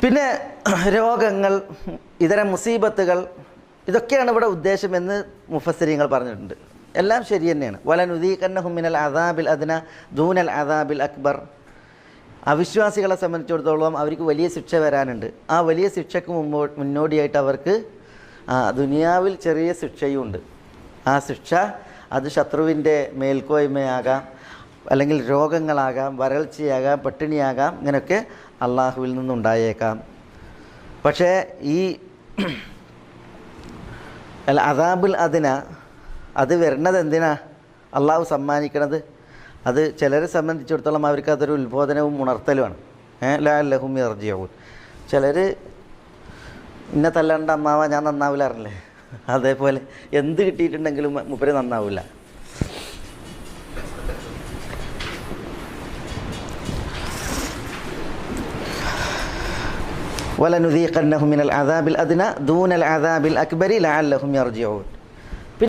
പിന്നെ രോഗങ്ങൾ, ഇതര മുസീബത്തുകൾ, ഇതൊക്കെയാണ് ഇവിടെ ഉദ്ദേശമെന്ന് മുഫസ്സിരീങ്ങൾ പറഞ്ഞിട്ടുണ്ട്. എല്ലാം ശരി തന്നെയാണ്. വലനുദീഖന്നഹും മിനൽ അദാബിൽ അദ്ന ദൂനൽ അദാബിൽ അക്ബർ. അവിശ്വാസികളെ സംബന്ധിച്ചിടത്തോളം അവർക്ക് വലിയ ശിക്ഷ വരാനുണ്ട്. ആ വലിയ ശിക്ഷയ്ക്ക് മുന്നോടിയായിട്ട് അവർക്ക് ദുനിയാവിൽ ചെറിയ ശിക്ഷയുണ്ട്. ആ ശിക്ഷ അത് ശത്രുവിൻ്റെ മേൽക്കോയ്മയാകാം, അല്ലെങ്കിൽ രോഗങ്ങളാകാം, വരൾച്ചയാകാം, പട്ടിണിയാകാം, ഇങ്ങനെയൊക്കെ അള്ളാഹുവിൽ നിന്നുണ്ടായേക്കാം. പക്ഷേ ഈ അദാബുൽ അദ്ന അത് വരുന്നത് എന്തിനാ അള്ളാഹു സമ്മാനിക്കണത്? അത് ചിലരെ സംബന്ധിച്ചിടത്തോളം അവർക്ക് അതൊരു ഉത്ബോധനവും ഉണർത്തലുമാണ്. ലഅല്ലഹും യർജിഊൻ. ചിലർ ഇന്ന തല്ലാണ്ട് അമ്മാവ ഞാൻ നന്നാവില്ല അറിഞ്ഞില്ലേ, അതേപോലെ എന്ത് കിട്ടിയിട്ടുണ്ടെങ്കിലും മൂപ്പര് നന്നാവില്ല. വലനുദീഖന്നഹും മിനൽ അദാബിൽ അദ്ന ദൂനൽ അദാബിൽ അക്ബരി ലഅല്ലഹും യർജിഊൻ.